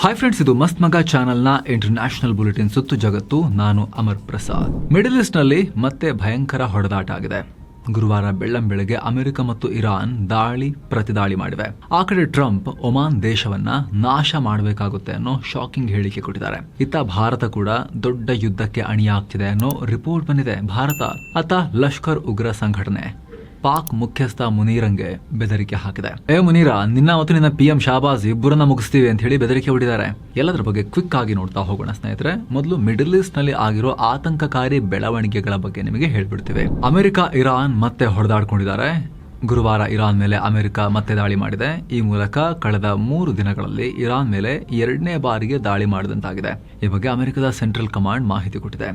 Hi friends, ಇದು ಮಸ್ತ್ ಮಗ ಚಾನೆಲ್ನ ಇಂಟರ್ನ್ಯಾಷನಲ್ ಬುಲೆಟಿನ್ ಸುತ್ತು ಜಗತ್ತು. ನಾನು ಅಮರ್ ಪ್ರಸಾದ್. ಮಿಡಲ್ ಈಸ್ಟ್ ನಲ್ಲಿ ಮತ್ತೆ ಭಯಂಕರ ಹೊಡೆದಾಟ ಆಗಿದೆ. ಗುರುವಾರ ಬೆಳ್ಳಂಬೆಳಗ್ಗೆ ಅಮೆರಿಕ ಮತ್ತು ಇರಾನ್ ಪ್ರತಿದಾಳಿ ಮಾಡಿವೆ. ಆ ಕಡೆ ಟ್ರಂಪ್ ಒಮಾನ್ ದೇಶವನ್ನ ನಾಶ ಮಾಡಬೇಕಾಗುತ್ತೆ ಅನ್ನೋ ಶಾಕಿಂಗ್ ಹೇಳಿಕೆ ಕೊಟ್ಟಿದ್ದಾರೆ. ಇತ್ತ ಭಾರತ ಕೂಡ ದೊಡ್ಡ ಯುದ್ಧಕ್ಕೆ ಅಣಿಯಾಗ್ತಿದೆ ಅನ್ನೋ ರಿಪೋರ್ಟ್ ಬಂದಿದೆ. ಭಾರತ ಅತ್ತ ಲಷ್ಕರ್ ಉಗ್ರ ಸಂಘಟನೆ ಪಾಕ್ ಮುಖ್ಯಸ್ಥ ಮುನೀರಂಗೆ ಬೆದರಿಕೆ ಹಾಕಿದೆ. ಮುನೀರ, ನಿನ್ನ ಮತ್ತು ನಿನ್ನ PM ಶಾಬಾಜ್ ಇಬ್ಬರನ್ನ ಮುಗಿಸ್ತೀವಿ ಅಂತ ಹೇಳಿ ಬೆದರಿಕೆ ಹೊಡಿದ್ದಾರೆ. ಎಲ್ಲದರ ಬಗ್ಗೆ ಕ್ವಿಕ್ ಆಗಿ ನೋಡ್ತಾ ಹೋಗೋಣ ಸ್ನೇಹಿತರೆ. ಮೊದಲು ಮಿಡಲ್ ಈಸ್ಟ್ ನಲ್ಲಿ ಆಗಿರೋ ಆತಂಕಕಾರಿ ಬೆಳವಣಿಗೆಗಳ ಬಗ್ಗೆ ನಿಮಗೆ ಹೇಳ್ಬಿಡ್ತೀವಿ. ಅಮೆರಿಕ ಇರಾನ್ ಮತ್ತೆ ಹೊಡೆದಾಡ್ಕೊಂಡಿದ್ದಾರೆ. ಗುರುವಾರ ಇರಾನ್ ಮೇಲೆ ಅಮೆರಿಕ ಮತ್ತೆ ದಾಳಿ ಮಾಡಿದೆ. ಈ ಮೂಲಕ ಕಳೆದ 3 ದಿನಗಳಲ್ಲಿ ಇರಾನ್ ಮೇಲೆ 2ನೇ ಬಾರಿಗೆ ದಾಳಿ ಮಾಡಿದಂತಾಗಿದೆ. ಈ ಬಗ್ಗೆ ಅಮೆರಿಕದ ಸೆಂಟ್ರಲ್ ಕಮಾಂಡ್ ಮಾಹಿತಿ ಕೊಟ್ಟಿದೆ.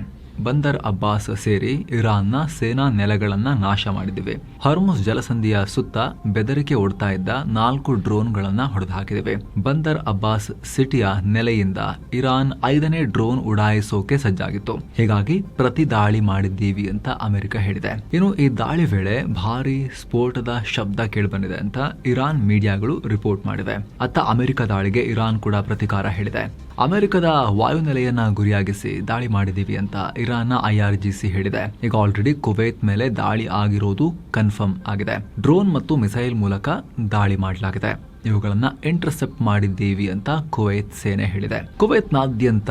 ಬಂದರ್ ಅಬ್ಬಾಸ್ ಸೇರಿ ಇರಾನ್ನ ಸೇನಾ ನೆಲೆಗಳನ್ನ ನಾಶ ಮಾಡಿದಿವೆ. ಹಾರ್ಮುಜ್ ಜಲಸಂಧಿಯ ಸುತ್ತ ಬೆದರಿಕೆ ಒಡ್ತಾ ಇದ್ದ 4 ಡ್ರೋನ್ಗಳನ್ನ ಹೊಡೆದು ಹಾಕಿದಿವೆ. ಬಂದರ್ ಅಬ್ಬಾಸ್ ಸಿಟಿಯ ನೆಲೆಯಿಂದ ಇರಾನ್ 5ನೇ ಡ್ರೋನ್ ಉಡಾಯಿಸೋಕೆ ಸಜ್ಜಾಗಿತ್ತು. ಹೀಗಾಗಿ ಪ್ರತಿ ದಾಳಿ ಮಾಡಿದ್ದೀವಿ ಅಂತ ಅಮೆರಿಕ ಹೇಳಿದೆ. ಇನ್ನು ಈ ದಾಳಿ ವೇಳೆ ಭಾರಿ ಸ್ಫೋಟದ ಶಬ್ದ ಕೇಳಿಬಂದಿದೆ ಅಂತ ಇರಾನ್ ಮೀಡಿಯಾಗಳು ರಿಪೋರ್ಟ್ ಮಾಡಿವೆ. ಅತ್ತ ಅಮೆರಿಕ ದಾಳಿಗೆ ಇರಾನ್ ಕೂಡ ಪ್ರತಿಕಾರ ಹೇಳಿದೆ. ಅಮೆರಿಕದ ವಾಯುನೆಲೆಯನ್ನ ಗುರಿಯಾಗಿಸಿ ದಾಳಿ ಮಾಡಿದೀವಿ ಅಂತ ಇರಾನ್ನ IRGC ಹೇಳಿದೆ. ಈಗ ಆಲ್ರೆಡಿ ಕುವೈತ್ ಮೇಲೆ ದಾಳಿ ಆಗಿರೋದು ಕನ್ಫರ್ಮ್ ಆಗಿದೆ. ಡ್ರೋನ್ ಮತ್ತು ಮಿಸೈಲ್ ಮೂಲಕ ದಾಳಿ ಮಾಡಲಾಗಿದೆ. ಇವುಗಳನ್ನ ಇಂಟರ್ಸೆಪ್ಟ್ ಮಾಡಿದ್ದೀವಿ ಅಂತ ಕುವೈತ್ ಸೇನೆ ಹೇಳಿದೆ. ಕುವೈತ್ನಾದ್ಯಂತ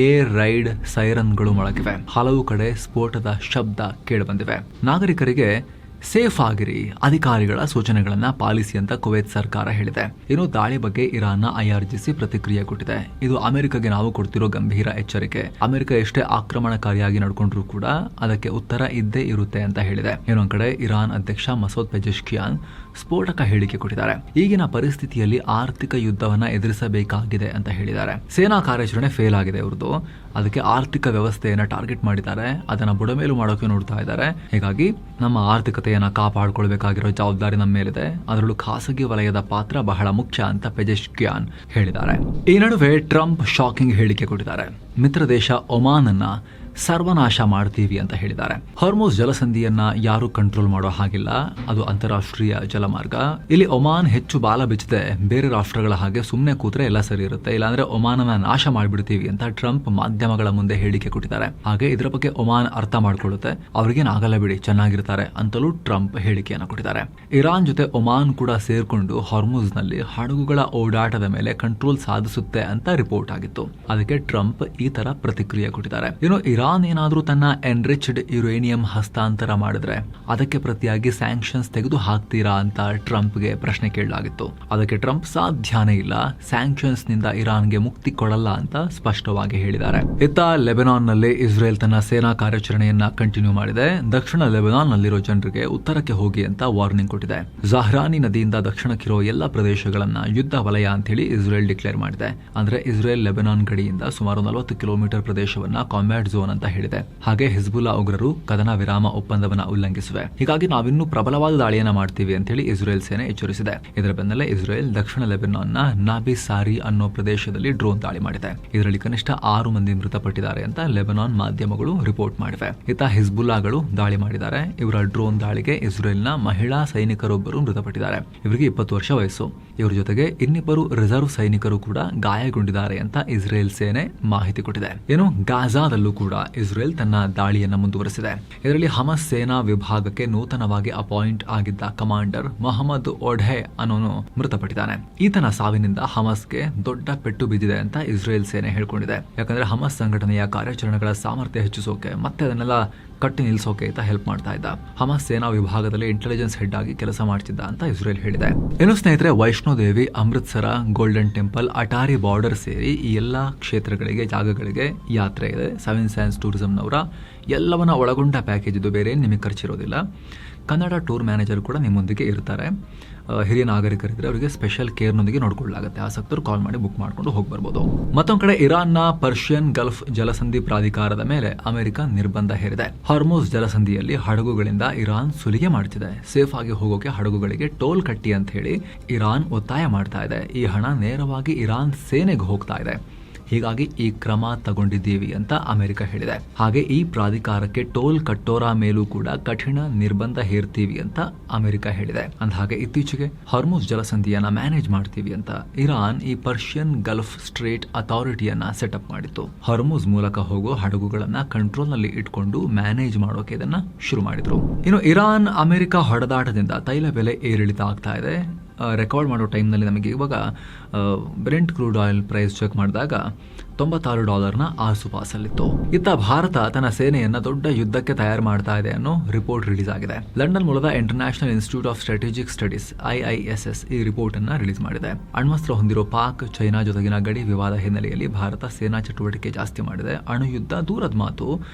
ಏರ್ ರೈಡ್ ಸೈರನ್ಗಳು ಮೊಳಗಿವೆ. ಹಲವು ಕಡೆ ಸ್ಫೋಟದ ಶಬ್ದ ಕೇಳಿಬಂದಿವೆ. ನಾಗರಿಕರಿಗೆ ಸೇಫ್ ಆಗಿರಿ, ಅಧಿಕಾರಿಗಳ ಸೂಚನೆಗಳನ್ನ ಪಾಲಿಸಿ ಅಂತ ಕುವೈತ್ ಸರ್ಕಾರ ಹೇಳಿದೆ. ಇನ್ನು ದಾಳಿ ಬಗ್ಗೆ ಇರಾನ್ನ IRGC ಪ್ರತಿಕ್ರಿಯೆ ಕೊಟ್ಟಿದೆ. ಇದು ಅಮೆರಿಕಗೆ ನಾವು ಕೊಡ್ತಿರೋ ಗಂಭೀರ ಎಚ್ಚರಿಕೆ. ಅಮೆರಿಕ ಎಷ್ಟೇ ಆಕ್ರಮಣಕಾರಿಯಾಗಿ ನಡ್ಕೊಂಡ್ರು ಕೂಡ ಅದಕ್ಕೆ ಉತ್ತರ ಇದ್ದೇ ಇರುತ್ತೆ ಅಂತ ಹೇಳಿದೆ. ಇನ್ನೊಂದ್ ಕಡೆ ಇರಾನ್ ಅಧ್ಯಕ್ಷ ಮಸೂದ್ ಪೆಜೆಶ್ಕಿಯಾನ್ ಸ್ಫೋಟಕ ಹೇಳಿಕೆ ಕೊಟ್ಟಿದ್ದಾರೆ. ಈಗಿನ ಪರಿಸ್ಥಿತಿಯಲ್ಲಿ ಆರ್ಥಿಕ ಯುದ್ಧವನ್ನ ಎದುರಿಸಬೇಕಾಗಿದೆ ಅಂತ ಹೇಳಿದ್ದಾರೆ. ಸೇನಾ ಕಾರ್ಯಾಚರಣೆ ಫೇಲ್ ಆಗಿದೆ ಇವ್ರದ್ದು. ಅದಕ್ಕೆ ಆರ್ಥಿಕ ವ್ಯವಸ್ಥೆಯನ್ನ ಟಾರ್ಗೆಟ್ ಮಾಡಿದ್ದಾರೆ. ಅದನ್ನ ಬುಡಮೇಲು ಮಾಡೋಕೆ ನೋಡ್ತಾ ಇದ್ದಾರೆ. ಹೀಗಾಗಿ ನಮ್ಮ ಆರ್ಥಿಕತೆಯನ್ನ ಕಾಪಾಡಿಕೊಳ್ಬೇಕಾಗಿರೋ ಜವಾಬ್ದಾರಿ ನಮ್ಮ ಮೇಲಿದೆ. ಅದರಲ್ಲೂ ಖಾಸಗಿ ವಲಯದ ಪಾತ್ರ ಬಹಳ ಮುಖ್ಯ ಅಂತ ಪೆಜೆಶ್ಕಿಯಾನ್ ಹೇಳಿದ್ದಾರೆ. ಈ ನಡುವೆ ಟ್ರಂಪ್ ಶಾಕಿಂಗ್ ಹೇಳಿಕೆ ಕೊಟ್ಟಿದ್ದಾರೆ. ಮಿತ್ರ ದೇಶ ಒಮಾನ್ ಅನ್ನ ಸರ್ವನಾಶ ಮಾಡ್ತೀವಿ ಅಂತ ಹೇಳಿದ್ದಾರೆ. ಹಾರ್ಮುಜ್ ಜಲಸಂಧಿಯನ್ನ ಯಾರು ಕಂಟ್ರೋಲ್ ಮಾಡೋ ಹಾಗಿಲ್ಲ. ಅದು ಅಂತಾರಾಷ್ಟ್ರೀಯ ಜಲಮಾರ್ಗ. ಇಲ್ಲಿ ಒಮಾನ್ ಹೆಚ್ಚು ಬಾಲ ಬಿಚ್ಚದೆ ಬೇರೆ ರಾಷ್ಟ್ರಗಳ ಹಾಗೆ ಸುಮ್ಮನೆ ಕೂತ್ರೆ ಎಲ್ಲ ಸರಿ ಇರುತ್ತೆ. ಇಲ್ಲಾಂದ್ರೆ ಒಮಾನನ್ನ ನಾಶ ಮಾಡ್ಬಿಡ್ತೀವಿ ಅಂತ ಟ್ರಂಪ್ ಮಾಧ್ಯಮಗಳ ಮುಂದೆ ಹೇಳಿಕೆ ಕೊಟ್ಟಿದ್ದಾರೆ. ಹಾಗೆ ಇದರ ಬಗ್ಗೆ ಒಮಾನ್ ಅರ್ಥ ಮಾಡ್ಕೊಳ್ಳುತ್ತೆ. ಅವ್ರಿಗೇನಾಗಲ್ಲ ಬಿಡಿ, ಚೆನ್ನಾಗಿರ್ತಾರೆ ಅಂತಲೂ ಟ್ರಂಪ್ ಹೇಳಿಕೆಯನ್ನು ಕೊಟ್ಟಿದ್ದಾರೆ. ಇರಾನ್ ಜೊತೆ ಒಮಾನ್ ಕೂಡ ಸೇರ್ಕೊಂಡು ಹಾರ್ಮುಜ್ ನಲ್ಲಿ ಹಡಗುಗಳ ಓಡಾಟದ ಮೇಲೆ ಕಂಟ್ರೋಲ್ ಸಾಧಿಸುತ್ತೆ ಅಂತ ರಿಪೋರ್ಟ್ ಆಗಿತ್ತು. ಅದಕ್ಕೆ ಟ್ರಂಪ್ ಈ ತರ ಪ್ರತಿಕ್ರಿಯೆ ಕೊಟ್ಟಿದ್ದಾರೆ. ಇನ್ನು ಇರಾನ್ ಏನಾದ್ರೂ ತನ್ನ ಎನ್ರಿಚ್ಡ್ ಯುರೇನಿಯಂ ಹಸ್ತಾಂತರ ಮಾಡಿದ್ರೆ ಅದಕ್ಕೆ ಪ್ರತಿಯಾಗಿ ಸ್ಯಾಂಕ್ಷನ್ಸ್ ತೆಗೆದು ಹಾಕ್ತೀರಾ ಅಂತ ಟ್ರಂಪ್ಗೆ ಪ್ರಶ್ನೆ ಕೇಳಲಾಗಿತ್ತು. ಅದಕ್ಕೆ ಟ್ರಂಪ್ ಸಾಧ್ಯನೇ ಇಲ್ಲ, ಸ್ಯಾಂಕ್ಷನ್ಸ್ ನಿಂದ ಇರಾನ್ಗೆ ಮುಕ್ತಿ ಕೊಡಲ್ಲ ಅಂತ ಸ್ಪಷ್ಟವಾಗಿ ಹೇಳಿದ್ದಾರೆ. ಇತ್ತ ಲೆಬನಾನ್ ನಲ್ಲಿ ಇಸ್ರೇಲ್ ತನ್ನ ಸೇನಾ ಕಾರ್ಯಾಚರಣೆಯನ್ನ ಕಂಟಿನ್ಯೂ ಮಾಡಿದೆ. ದಕ್ಷಿಣ ಲೆಬನಾನ್ ನಲ್ಲಿರೋ ಜನರಿಗೆ ಉತ್ತರಕ್ಕೆ ಹೋಗಿ ಅಂತ ವಾರ್ನಿಂಗ್ ಕೊಟ್ಟಿದೆ. ಜಹ್ರಾನಿ ನದಿಯಿಂದ ದಕ್ಷಿಣಕ್ಕಿರೋ ಎಲ್ಲ ಪ್ರದೇಶಗಳನ್ನ ಯುದ್ಧ ವಲಯ ಅಂತ ಹೇಳಿ ಇಸ್ರೇಲ್ ಡಿಕ್ಲೇರ್ ಮಾಡಿದೆ. ಅಂದ್ರೆ ಇಸ್ರೇಲ್ ಲೆಬನಾನ್ ಗಡಿಯಿಂದ ಸುಮಾರು 40 ಕಿಲೋಮೀಟರ್ ಪ್ರದೇಶವನ್ನ ಕಾಂಬ್ಯಾಟ್ ಝೋನ್ ಅಂತ ಹೇಳಿದೆ. ಹಾಗೆ ಹಿಜ್ಬುಲ್ಲಾ ಉಗ್ರರು ಕದನ ವಿರಾಮ ಒಪ್ಪಂದವನ್ನ ಉಲ್ಲಂಘಿಸಿವೆ. ಹೀಗಾಗಿ ನಾವಿನ್ನೂ ಪ್ರಬಲವಾದ ದಾಳಿಯನ್ನ ಮಾಡ್ತೀವಿ ಅಂತ ಹೇಳಿ ಇಸ್ರೇಲ್ ಸೇನೆ ಎಚ್ಚರಿಸಿದೆ. ಇದರ ಬೆನ್ನಲ್ಲೇ ಇಸ್ರೇಲ್ ದಕ್ಷಿಣ ಲೆಬನಾನ್ನ ನಾಬಿ ಸಾರಿ ಅನ್ನೋ ಪ್ರದೇಶದಲ್ಲಿ ಡ್ರೋನ್ ದಾಳಿ ಮಾಡಿದೆ. ಇದರಲ್ಲಿ ಕನಿಷ್ಠ 6 ಮಂದಿ ಮೃತಪಟ್ಟಿದ್ದಾರೆ ಅಂತ ಲೆಬನಾನ್ ಮಾಧ್ಯಮಗಳು ರಿಪೋರ್ಟ್ ಮಾಡಿವೆ. ಇತ್ತ ಹಿಜ್ಬುಲ್ಲಾಗಳು ದಾಳಿ ಮಾಡಿದ್ದಾರೆ. ಇವರ ಡ್ರೋನ್ ದಾಳಿಗೆ ಇಸ್ರೇಲ್ನ ಮಹಿಳಾ ಸೈನಿಕರೊಬ್ಬರು ಮೃತಪಟ್ಟಿದ್ದಾರೆ. ಇವರಿಗೆ 20 ವರ್ಷ ವಯಸ್ಸು. ಇವರ ಜೊತೆಗೆ ಇನ್ನಿಬ್ಬರು ರಿಸರ್ವ್ ಸೈನಿಕರು ಕೂಡ ಗಾಯಗೊಂಡಿದ್ದಾರೆ ಅಂತ ಇಸ್ರೇಲ್ ಸೇನೆ ಮಾಹಿತಿ ಕೊಟ್ಟಿದೆ. ಏನು ಗಾಜಾದಲ್ಲೂ ಕೂಡ ಇಸ್ರೇಲ್ ತನ್ನ ದಾಳಿಯನ್ನ ಮುಂದುವರೆಸಿದೆ. ಇದರಲ್ಲಿ ಹಮಸ್ ಸೇನಾ ವಿಭಾಗಕ್ಕೆ ನೂತನವಾಗಿ ಅಪಾಯಿಂಟ್ ಆಗಿದ್ದ ಕಮಾಂಡರ್ ಮೊಹಮ್ಮದ್ ಒಢೆ ಅನ್ನೋನು ಮೃತಪಟ್ಟಿದ್ದಾನೆ. ಈತನ ಸಾವಿನಿಂದ ಹಮಸ್ಗೆ ದೊಡ್ಡ ಪೆಟ್ಟು ಬಿದ್ದಿದೆ ಅಂತ ಇಸ್ರೇಲ್ ಸೇನೆ ಹೇಳ್ಕೊಂಡಿದೆ. ಯಾಕಂದ್ರೆ ಹಮಸ್ ಸಂಘಟನೆಯ ಕಾರ್ಯಾಚರಣೆಗಳ ಸಾಮರ್ಥ್ಯ ಹೆಚ್ಚಿಸೋಕೆ ಮತ್ತೆ ಅದನ್ನೆಲ್ಲ ಕಟ್ಟಿ ನಿಲ್ಲಿಸೋಕೆ ಅಂತ ಹೆಲ್ಪ್ ಮಾಡ್ತಾ ಇದ್ದ. ಹಮಸ್ ಸೇನಾ ವಿಭಾಗದಲ್ಲಿ ಇಂಟೆಲಿಜೆನ್ಸ್ ಹೆಡ್ ಆಗಿ ಕೆಲಸ ಮಾಡ್ತಿದ್ದ ಅಂತ ಇಸ್ರೇಲ್ ಹೇಳಿದೆ. ಇನ್ನು ಸ್ನೇಹಿತರೆ, Vaishno Devi, Amritsar, Golden Temple, Attari border ಸೇರಿ ಈ ಎಲ್ಲಾ ಕ್ಷೇತ್ರಗಳಿಗೆ, ಜಾಗಗಳಿಗೆ ಯಾತ್ರೆ ಇದೆ. 7 ಸೈನ್ಸ್ ಟೂರಿಸಂನವರ ಎಲ್ಲವನ್ನ ಒಳಗೊಂಡ ಪ್ಯಾಕೇಜ್ ಇದು. ಬೇರೆ ನಿಮಗೆ ಖರ್ಚಿರೋದಿಲ್ಲ. ಕನ್ನಡ ಟೂರ್ ಮ್ಯಾನೇಜರ್ ಕೂಡ ನಿಮ್ಮೊಂದಿಗೆ ಇರ್ತಾರೆ. ಹಿರಿಯ ನಾಗರಿಕರಿದ್ರೆ ಅವರಿಗೆ ಸ್ಪೆಷಲ್ ಕೇರ್ನೊಂದಿಗೆ ನೋಡ್ಕೊಳ್ಳಲಾಗುತ್ತೆ. ಆಸಕ್ತರು ಕಾಲ್ ಮಾಡಿ ಬುಕ್ ಮಾಡ್ಕೊಂಡು ಹೋಗಿ ಬರ್ಬೋದು. ಮತ್ತೊಂದು ಕಡೆ ಇರಾನ್ನ ಪರ್ಷಿಯನ್ ಗಲ್ಫ್ ಜಲಸಂಧಿ ಪ್ರಾಧಿಕಾರದ ಮೇಲೆ ಅಮೆರಿಕ ನಿರ್ಬಂಧ ಹೇರಿದೆ. ಹಾರ್ಮುಜ್ ಜಲಸಂಧಿಯಲ್ಲಿ ಹಡಗುಗಳಿಂದ ಇರಾನ್ ಸುಲಿಗೆ ಮಾಡ್ತಿದೆ. ಸೇಫ್ ಆಗಿ ಹೋಗೋಕೆ ಹಡಗುಗಳಿಗೆ ಟೋಲ್ ಕಟ್ಟಿ ಅಂತ ಹೇಳಿ ಇರಾನ್ ಒತ್ತಾಯ ಮಾಡ್ತಾ ಇದೆ. ಈ ಹಣ ನೇರವಾಗಿ ಇರಾನ್ ಸೇನೆಗೆ ಹೋಗ್ತಾ ಇದೆ. ಹೀಗಾಗಿ ಈ ಕ್ರಮ ತಗೊಂಡಿದ್ದೀವಿ ಅಂತ ಅಮೆರಿಕ ಹೇಳಿದೆ. ಹಾಗೆ ಈ ಪ್ರಾಧಿಕಾರಕ್ಕೆ ಟೋಲ್ ಕಟ್ಟೋರ ಮೇಲೂ ಕೂಡ ಕಠಿಣ ನಿರ್ಬಂಧ ಹೇರ್ತೀವಿ ಅಂತ ಅಮೆರಿಕ ಹೇಳಿದೆ. ಅಂದಹಾಗೆ ಇತ್ತೀಚೆಗೆ ಹಾರ್ಮುಜ್ ಜಲಸಂಧಿಯನ್ನ ಮ್ಯಾನೇಜ್ ಮಾಡ್ತೀವಿ ಅಂತ ಇರಾನ್ ಈ ಪರ್ಷಿಯನ್ ಗಲ್ಫ್ ಸ್ಟ್ರೇಟ್ ಅಥಾರಿಟಿಯನ್ನ ಸೆಟಪ್ ಮಾಡಿತ್ತು. ಹಾರ್ಮುಜ್ ಮೂಲಕ ಹೋಗೋ ಹಡಗುಗಳನ್ನ ಕಂಟ್ರೋಲ್ ನಲ್ಲಿ ಇಟ್ಕೊಂಡು ಮ್ಯಾನೇಜ್ ಮಾಡೋಕೆ ಇದನ್ನ ಶುರು ಮಾಡಿದ್ರು. ಇನ್ನು ಇರಾನ್ ಅಮೆರಿಕ ಹೊಡೆದಾಟದಿಂದ ತೈಲ ಬೆಲೆ ಏರಿಳಿತ ಆಗ್ತಾ ಇದೆ. ರೆಕಾರ್ಡ್ ಮಾಡೋ ಟೈಮ್ನಲ್ಲಿ ನಮಗೆ ಇವಾಗ Brent crude oil price check ಮಾಡಿದಾಗ $96 ಆಸುಪಾಸಲ್ಲಿತ್ತು. ಇತ್ತ ಭಾರತ ತನ್ನ ಸೇನೆಯನ್ನ ದೊಡ್ಡ ಯುದ್ಧಕ್ಕೆ ತಯಾರು ಮಾಡ್ತಾ ಇದೆ ಅನ್ನೋ ರಿಪೋರ್ಟ್ ರಿಲೀಸ್ ಆಗಿದೆ. ಲಂಡನ್ ಮೂಲದ international institute of strategic studies IISS ಈ ರಿಪೋರ್ಟ್ ಅನ್ನ ರಿಲೀಸ್ ಮಾಡಿದೆ. ಅಣ್ವಸ್ತ್ರ ಹೊಂದಿರೋ ಪಾಕ್ ಚೈನಾ ಜೊತೆಗಿನ ಗಡಿ ವಿವಾದ ಹಿನ್ನೆಲೆಯಲ್ಲಿ ಭಾರತ ಸೇನಾ ಚಟುವಟಿಕೆ ಜಾಸ್ತಿ ಮಾಡಿದೆ. ಅಣು ಯುದ್ಧ ದೂರದ ಮಾತು,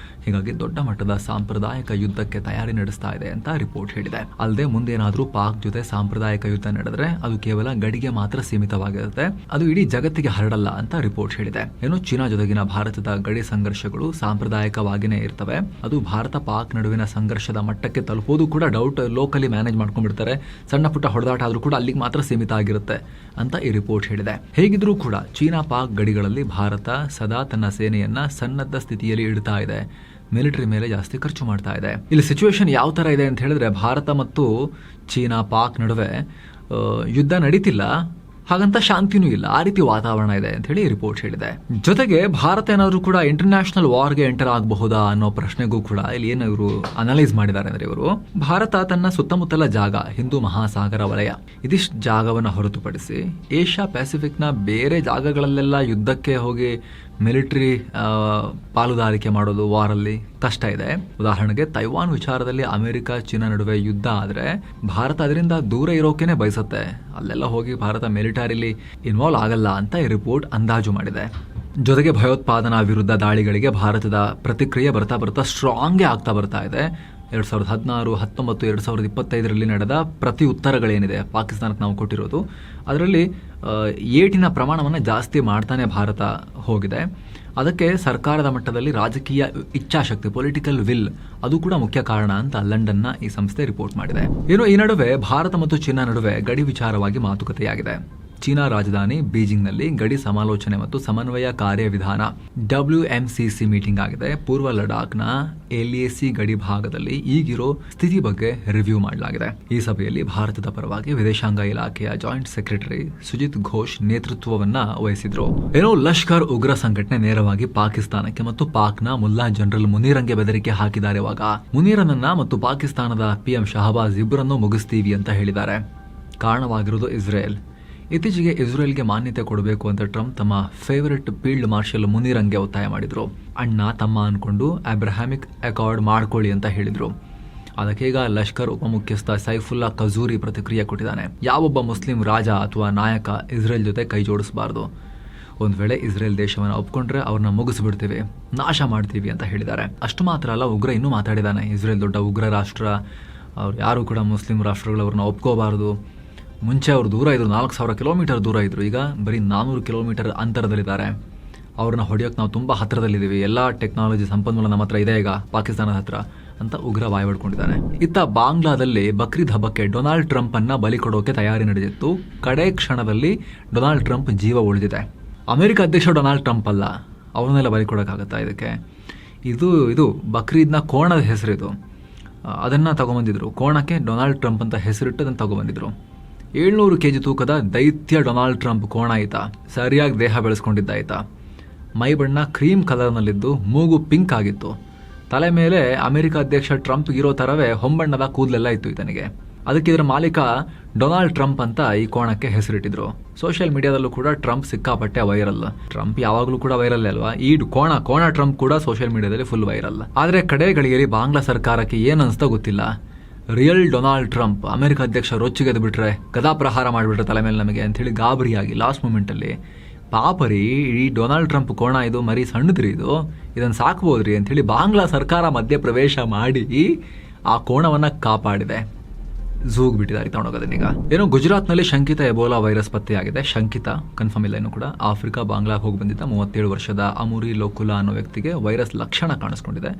ಹೀಗಾಗಿ ದೊಡ್ಡ ಮಟ್ಟದ ಸಾಂಪ್ರದಾಯಿಕ ಯುದ್ಧಕ್ಕೆ ತಯಾರಿ ನಡೆಸ್ತಾ ಇದೆ ಅಂತ ರಿಪೋರ್ಟ್ ಹೇಳಿದೆ. ಅಲ್ಲದೆ ಮುಂದೇನಾದ್ರೂ ಪಾಕ್ ಜೊತೆ ಸಾಂಪ್ರದಾಯಿಕ ಯುದ್ಧ ನಡೆದ್ರೆ ಅದು ಕೇವಲ ಗಡಿಗೆ ಮಾತ್ರ ಸೀಮಿತವಾಗಿರುತ್ತೆ, ಅದು ಇಡೀ ಜಗತ್ತಿಗೆ ಹರಡಲ್ಲ ಅಂತ ರಿಪೋರ್ಟ್ ಹೇಳಿದೆ. ಚೀನಾ ಜೊತೆಗಿನ ಭಾರತದ ಗಡಿ ಸಂಘರ್ಷಗಳು ಸಾಂಪ್ರದಾಯಿಕವಾಗಿನೇ ಇರ್ತವೆ. ಅದು ಭಾರತ ಪಾಕ್ ನಡುವಿನ ಸಂಘರ್ಷದ ಮಟ್ಟಕ್ಕೆ ತಲುಪೋದು ಕೂಡ ಡೌಟ್. Locally manage ಮಾಡ್ಕೊಂಡ್ಬಿಡ್ತಾರೆ. ಸಣ್ಣ ಪುಟ್ಟ ಹೊಡೆದಾಟ ಆದ್ರೂ ಕೂಡ ಅಲ್ಲಿಗೆ ಮಾತ್ರ ಸೀಮಿತ ಆಗಿರುತ್ತೆ ಅಂತ ಈ ರಿಪೋರ್ಟ್ ಹೇಳಿದೆ. ಹೇಗಿದ್ರೂ ಕೂಡ ಚೀನಾ ಪಾಕ್ ಗಡಿಗಳಲ್ಲಿ ಭಾರತ ಸದಾ ತನ್ನ ಸೇನೆಯನ್ನ ಸನ್ನದ್ಧ ಸ್ಥಿತಿಯಲ್ಲಿ ಇಡ್ತಾ ಇದೆ. ಮಿಲಿಟರಿ ಮೇಲೆ ಜಾಸ್ತಿ ಖರ್ಚು ಮಾಡ್ತಾ ಇದೆ. ಇಲ್ಲಿ ಸಿಚುವೇಶನ್ ಯಾವ ತರ ಇದೆ ಅಂತ ಹೇಳಿದ್ರೆ, ಭಾರತ ಮತ್ತು ಚೀನಾ ಪಾಕ್ ನಡುವೆ ಯುದ್ಧ ನಡೀತಿಲ್ಲ, ಹಾಗಂತ ಶಾಂತಿನೂ ಇಲ್ಲ, ಆ ರೀತಿ ವಾತಾವರಣ ಇದೆ ಅಂತ ಹೇಳಿ ರಿಪೋರ್ಟ್ ಹೇಳಿದೆ. ಜೊತೆಗೆ ಭಾರತ ಏನಾದರೂ ಕೂಡ ಇಂಟರ್ನ್ಯಾಷನಲ್ ವಾರ್ಗೆ ಎಂಟರ್ ಆಗಬಹುದಾ ಅನ್ನೋ ಪ್ರಶ್ನೆಗೂ ಕೂಡ ಇಲ್ಲಿ ಏನು ಇವರು ಅನಲೈಸ್ ಮಾಡಿದ್ದಾರೆ ಅಂದ್ರೆ, ಇವರು ಭಾರತ ತನ್ನ ಸುತ್ತಮುತ್ತಲ ಜಾಗ, ಹಿಂದೂ ಮಹಾಸಾಗರ ವಲಯ, ಇದಿಷ್ಟು ಜಾಗವನ್ನು ಹೊರತುಪಡಿಸಿ ಏಷ್ಯಾ ಪೆಸಿಫಿಕ್ನ ಬೇರೆ ಜಾಗಗಳಲ್ಲೆಲ್ಲ ಯುದ್ಧಕ್ಕೆ ಹೋಗಿ ಮಿಲಿಟರಿ ಪಾಲುದಾರಿಕೆ ಮಾಡೋದು ವಾರಲ್ಲಿ ಕಷ್ಟ ಇದೆ. ಉದಾಹರಣೆಗೆ ತೈವಾನ್ ವಿಚಾರದಲ್ಲಿ ಅಮೆರಿಕ ಚೀನಾ ನಡುವೆ ಯುದ್ಧ ಆದ್ರೆ ಭಾರತ ಅದರಿಂದ ದೂರ ಇರೋಕೆನೆ ಬಯಸುತ್ತೆ. ಅಲ್ಲೆಲ್ಲ ಹೋಗಿ ಭಾರತ ಮಿಲಿಟರಿಲಿ ಇನ್ವಾಲ್ವ್ ಆಗಲ್ಲ ಅಂತ ಈ ರಿಪೋರ್ಟ್ ಅಂದಾಜು ಮಾಡಿದೆ. ಜೊತೆಗೆ ಭಯೋತ್ಪಾದನಾ ವಿರುದ್ಧ ದಾಳಿಗಳಿಗೆ ಭಾರತದ ಪ್ರತಿಕ್ರಿಯೆ ಬರ್ತಾ ಸ್ಟ್ರಾಂಗೇ ಆಗ್ತಾ ಬರ್ತಾ ಇದೆ. 2016, 19, 2025 ನಡೆದ ಪ್ರತಿ ಉತ್ತರಗಳೇನಿದೆ ಪಾಕಿಸ್ತಾನಕ್ಕೆ ನಾವು ಕೊಟ್ಟಿರೋದು, ಅದರಲ್ಲಿ ಏಟಿನ ಪ್ರಮಾಣವನ್ನು ಜಾಸ್ತಿ ಮಾಡ್ತಾನೆ ಭಾರತ ಹೋಗಿದೆ. ಅದಕ್ಕೆ ಸರ್ಕಾರದ ಮಟ್ಟದಲ್ಲಿ ರಾಜಕೀಯ ಇಚ್ಛಾಶಕ್ತಿ, ಪೊಲಿಟಿಕಲ್ ವಿಲ್, ಅದು ಕೂಡ ಮುಖ್ಯ ಕಾರಣ ಅಂತ ಲಂಡನ್ನ ಈ ಸಂಸ್ಥೆ ರಿಪೋರ್ಟ್ ಮಾಡಿದೆ. ಇನ್ನು ಈ ನಡುವೆ ಭಾರತ ಮತ್ತು ಚೀನಾ ನಡುವೆ ಗಡಿ ವಿಚಾರವಾಗಿ ಮಾತುಕತೆಯಾಗಿದೆ. ಚೀನಾ ರಾಜಧಾನಿ ಬೀಜಿಂಗ್ನಲ್ಲಿ ಗಡಿ ಸಮಾಲೋಚನೆ ಮತ್ತು ಸಮನ್ವಯ ಕಾರ್ಯವಿಧಾನ WMCC ಮೀಟಿಂಗ್ ಆಗಿದೆ. ಪೂರ್ವ ಲಡಾಖ್ನ LAC ಗಡಿ ಭಾಗದಲ್ಲಿ ಈಗಿರೋ ಸ್ಥಿತಿ ಬಗ್ಗೆ ರಿವ್ಯೂ ಮಾಡಲಾಗಿದೆ. ಈ ಸಭೆಯಲ್ಲಿ ಭಾರತದ ಪರವಾಗಿ ವಿದೇಶಾಂಗ ಇಲಾಖೆಯ ಜಾಯಿಂಟ್ ಸೆಕ್ರೆಟರಿ ಸುಜಿತ್ ಘೋಷ್ ನೇತೃತ್ವವನ್ನ ವಹಿಸಿದ್ರು. ಲಷ್ಕರ್ ಉಗ್ರ ಸಂಘಟನೆ ನೇರವಾಗಿ ಪಾಕಿಸ್ತಾನಕ್ಕೆ ಮತ್ತು ಪಾಕ್ನ ಮುಲ್ಲಾ ಜನರಲ್ ಮುನೀರಂಗೆ ಬೆದರಿಕೆ ಹಾಕಿದ್ದಾರೆ. ಇವಾಗ ಮುನೀರನನ್ನ ಮತ್ತು ಪಾಕಿಸ್ತಾನದ PM ಶಹಬಾಜ್ ಇಬ್ಬರನ್ನು ಮುಗಿಸ್ತೀವಿ ಅಂತ ಹೇಳಿದ್ದಾರೆ. ಕಾರಣವಾಗಿರುವುದು ಇಸ್ರೇಲ್. ಇತ್ತೀಚೆಗೆ ಇಸ್ರೇಲ್ಗೆ ಮಾನ್ಯತೆ ಕೊಡಬೇಕು ಅಂತ ಟ್ರಂಪ್ ತಮ್ಮ ಫೇವರಿಟ್ ಫೀಲ್ಡ್ ಮಾರ್ಷಲ್ ಮುನೀರಂಗೆ ಒತ್ತಾಯ ಮಾಡಿದ್ರು. ಅಣ್ಣ ತಮ್ಮ ಅನ್ಕೊಂಡು ಅಬ್ರಹಾಮಿಕ್ ಅಕಾರ್ಡ್ ಮಾಡ್ಕೊಳ್ಳಿ ಅಂತ ಹೇಳಿದ್ರು. ಅದಕ್ಕೆ ಈಗ ಲಷ್ಕರ್ ಉಪಮುಖ್ಯಸ್ಥ ಸೈಫುಲ್ಲಾ ಖಜೂರಿ ಪ್ರತಿಕ್ರಿಯೆ ಕೊಟ್ಟಿದ್ದಾನೆ. ಯಾವೊಬ್ಬ ಮುಸ್ಲಿಂ ರಾಜ ಅಥವಾ ನಾಯಕ ಇಸ್ರೇಲ್ ಜೊತೆ ಕೈ ಜೋಡಿಸಬಾರ್ದು. ಒಂದು ವೇಳೆ ಇಸ್ರೇಲ್ ದೇಶವನ್ನು ಒಪ್ಕೊಂಡ್ರೆ ಅವ್ರನ್ನ ಮುಗಿಸ್ಬಿಡ್ತೀವಿ, ನಾಶ ಮಾಡ್ತೀವಿ ಅಂತ ಹೇಳಿದ್ದಾರೆ. ಅಷ್ಟು ಮಾತ್ರ ಅಲ್ಲ, ಉಗ್ರ ಇನ್ನೂ ಮಾತಾಡಿದ್ದಾನೆ. ಇಸ್ರೇಲ್ ದೊಡ್ಡ ಉಗ್ರ ರಾಷ್ಟ್ರ, ಅವ್ರು ಯಾರು ಕೂಡ ಮುಸ್ಲಿಂ ರಾಷ್ಟ್ರಗಳು ಅವ್ರನ್ನ ಒಪ್ಕೋಬಾರ್ದು. ಮುಂಚೆ ಅವರು ದೂರ ಇದ್ರು, 4000 ಕಿಲೋಮೀಟರ್ ದೂರ ಇದ್ರು, ಈಗ ಬರೀ 400 ಕಿಲೋಮೀಟರ್ ಅಂತರದಲ್ಲಿದ್ದಾರೆ. ಅವ್ರನ್ನ ಹೊಡೆಯೋಕೆ ನಾವು ತುಂಬ ಹತ್ತಿರದಲ್ಲಿದ್ದೀವಿ, ಎಲ್ಲ ಟೆಕ್ನಾಲಜಿ ಸಂಪನ್ಮೂಲ ನಮ್ಮ ಹತ್ರ ಇದೆ ಈಗ ಪಾಕಿಸ್ತಾನದ ಹತ್ರ ಅಂತ ಉಗ್ರ ಬಾಯ್ ಹೊಡ್ಕೊಂಡಿದ್ದಾನೆ. ಇತ್ತ ಬಾಂಗ್ಲಾದಲ್ಲಿ ಬಕ್ರೀದ್ ಹಬ್ಬಕ್ಕೆ ಡೊನಾಲ್ಡ್ ಟ್ರಂಪ್ ಅನ್ನ ಬಲಿ ಕೊಡೋಕೆ ತಯಾರಿ ನಡೆದಿತ್ತು. ಕಡೆ ಕ್ಷಣದಲ್ಲಿ ಡೊನಾಲ್ಡ್ ಟ್ರಂಪ್ ಜೀವ ಉಳಿದಿದೆ. ಅಮೆರಿಕ ಅಧ್ಯಕ್ಷ ಡೊನಾಲ್ಡ್ ಟ್ರಂಪ್ ಅಲ್ಲ, ಅವ್ರನ್ನೆಲ್ಲ ಬಲಿ ಕೊಡೋಕ್ಕಾಗತ್ತಾ ಇದಕ್ಕೆ? ಇದು ಬಕ್ರೀದ್ನ ಕೋಣದ ಹೆಸರಿದು, ಅದನ್ನು ತಗೊಂಬಂದಿದ್ರು. ಕೋಣಕ್ಕೆ ಡೊನಾಲ್ಡ್ ಟ್ರಂಪ್ ಅಂತ ಹೆಸರಿಟ್ಟು ಅದನ್ನು ತಗೊಂಬಂದಿದ್ರು. 700 kg ತೂಕದ ದೈತ್ಯ ಡೊನಾಲ್ಡ್ ಟ್ರಂಪ್ ಕೋಣ ಆಯ್ತ, ಸರಿಯಾಗಿ ದೇಹ ಬೆಳೆಸ್ಕೊಂಡಿದ್ದ ಆಯ್ತ. ಮೈ ಬಣ್ಣ ಕ್ರೀಮ್ ಕಲರ್ನಲ್ಲಿದ್ದು ಮೂಗು ಪಿಂಕ್ ಆಗಿತ್ತು. ತಲೆ ಮೇಲೆ ಅಮೆರಿಕ ಅಧ್ಯಕ್ಷ ಟ್ರಂಪ್ ಇರೋ ಥರವೇ ಹೊಂಬಣ್ಣದ ಕೂದಲೆಲ್ಲ ಇತ್ತು ಈತನಿಗೆ. ಅದಕ್ಕೆ ಇದರ ಮಾಲೀಕ ಡೊನಾಲ್ಡ್ ಟ್ರಂಪ್ ಅಂತ ಈ ಕೋಣಕ್ಕೆ ಹೆಸರಿಟ್ಟಿದ್ರು. ಸೋಷಿಯಲ್ ಮೀಡಿಯಾದಲ್ಲೂ ಕೂಡ ಟ್ರಂಪ್ ಸಿಕ್ಕಾಪಟ್ಟೆ ವೈರಲ್. ಟ್ರಂಪ್ ಯಾವಾಗಲೂ ಕೂಡ ವೈರಲ್ ಅಲ್ವಾ, ಈ ಕೋಣ ಟ್ರಂಪ್ ಕೂಡ ಸೋಷಿಯಲ್ ಮೀಡಿಯಾದಲ್ಲಿ ಫುಲ್ ವೈರಲ್. ಆದರೆ ಕಡೆ ಗಳಿಗೆಯಲ್ಲಿ ಬಾಂಗ್ಲಾ ಸರ್ಕಾರಕ್ಕೆ ಏನು ಅನಿಸ್ತಾ ಗೊತ್ತಿಲ್ಲ, ರಿಯಲ್ ಡೊನಾಲ್ಡ್ ಟ್ರಂಪ್ ಅಮೆರಿಕ ಅಧ್ಯಕ್ಷ ರೊಚ್ಚಿಗೆದ್ದು ಬಿಟ್ರೆ, ಗದಾ ಪ್ರಹಾರ ಮಾಡಿಬಿಟ್ರೆ ತಲೆ ಮೇಲೆ ನಮಗೆ ಅಂಥೇಳಿ ಗಾಬರಿಯಾಗಿ ಲಾಸ್ಟ್ ಮೂಮೆಂಟಲ್ಲಿ ಪಾಪರಿ ಈ ಡೊನಾಲ್ಡ್ ಟ್ರಂಪ್ ಕೋಣ ಇದು ಮರಿ ಸಣ್ಣದ್ರಿ ಇದನ್ನು ಸಾಕ್ಬೋದ್ರಿ ಅಂಥೇಳಿ ಬಾಂಗ್ಲಾ ಸರ್ಕಾರ ಮಧ್ಯ ಪ್ರವೇಶ ಮಾಡಿ ಆ ಕೋಣವನ್ನು ಕಾಪಾಡಿದೆ. ಝೂಗ್ ಬಿಟ್ಟಿದ್ದಾರೆ ತಗೊಂಡೋಗೋದನ್ನೀಗ. ಗುಜರಾತ್ನಲ್ಲಿ ಶಂಕಿತ ಎಬೋಲಾ ವೈರಸ್ ಪತ್ತೆಯಾಗಿದೆ. ಶಂಕಿತ, ಕನ್ಫರ್ಮ್ ಇಲ್ಲ ಇನ್ನೂ ಕೂಡ. ಆಫ್ರಿಕಾ ಬಾಂಗ್ಲಾಗೆ ಹೋಗಿ ಬಂದಿದ್ದ 37 ವರ್ಷದ ಅಮುರಿ ಲೋಕುಲಾ ಅನ್ನೋ ವ್ಯಕ್ತಿಗೆ ವೈರಸ್ ಲಕ್ಷಣ ಕಾಣಿಸ್ಕೊಂಡಿದೆ.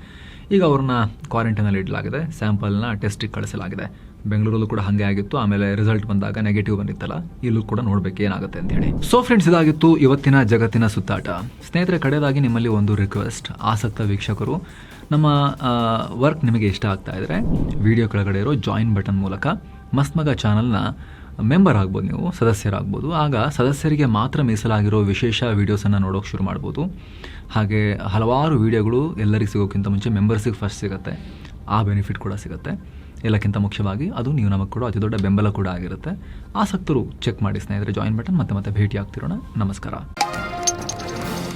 ಈಗ ಅವ್ರನ್ನ ಕ್ವಾರಂಟೈನಲ್ಲಿ ಇಡಲಾಗಿದೆ. ಸ್ಯಾಂಪಲ್ನ ಟೆಸ್ಟಿಗೆ ಕಳಿಸಲಾಗಿದೆ. ಬೆಂಗಳೂರಲ್ಲೂ ಕೂಡ ಹಾಗೆ ಆಗಿತ್ತು. ಆಮೇಲೆ ರಿಸಲ್ಟ್ ಬಂದಾಗ ನೆಗೆಟಿವ್ ಬಂದಿತ್ತಲ್ಲ, ಇಲ್ಲೂ ಕೂಡ ನೋಡ್ಬೇಕು ಏನಾಗುತ್ತೆ ಅಂತ ಹೇಳಿ. ಸೊ ಫ್ರೆಂಡ್ಸ್, ಇದಾಗಿತ್ತು ಇವತ್ತಿನ ಜಗತ್ತಿನ ಸುತ್ತಾಟ. ಸ್ನೇಹಿತರೆ, ಕಡೆಯದಾಗಿ ನಿಮ್ಮಲ್ಲಿ ಒಂದು ರಿಕ್ವೆಸ್ಟ್. ಆಸಕ್ತ ವೀಕ್ಷಕರು, ನಮ್ಮ ವರ್ಕ್ ನಿಮಗೆ ಇಷ್ಟ ಆಗ್ತಾ ಇದ್ರೆ ವಿಡಿಯೋ ಕೆಳಗಡೆ ಇರೋ ಜಾಯಿನ್ ಬಟನ್ ಮೂಲಕ ಮಸ್ತ್ ಮಗ ಚಾನಲ್ನ ಮೆಂಬರ್ ಆಗ್ಬೋದು, ನೀವು ಸದಸ್ಯರಾಗ್ಬೋದು. ಆಗ ಸದಸ್ಯರಿಗೆ ಮಾತ್ರ ಮೀಸಲಾಗಿರೋ ವಿಶೇಷ ವೀಡಿಯೋಸನ್ನು ನೋಡೋಕೆ ಶುರು ಮಾಡ್ಬೋದು. ಹಾಗೆ ಹಲವಾರು ವೀಡಿಯೋಗಳು ಎಲ್ಲರಿಗೆ ಸಿಗೋಕ್ಕಿಂತ ಮುಂಚೆ ಮೆಂಬರ್ಸಿಗೆ ಫಸ್ಟ್ ಸಿಗುತ್ತೆ. ಆ ಬೆನಿಫಿಟ್ ಕೂಡ ಸಿಗುತ್ತೆ. ಎಲ್ಲಕ್ಕಿಂತ ಮುಖ್ಯವಾಗಿ ಅದು ನೀವು ನಮಗೆ ಕೊಡೋ ಅತಿ ದೊಡ್ಡ ಬೆಂಬಲ ಕೂಡ ಆಗಿರುತ್ತೆ. ಆಸಕ್ತರು ಚೆಕ್ ಮಾಡಿ ಸ್ನೇಹಿತರೆ ಜಾಯಿನ್ ಬಟನ್. ಮತ್ತೆ ಭೇಟಿ ಆಗ್ತಿರೋಣ. ನಮಸ್ಕಾರ.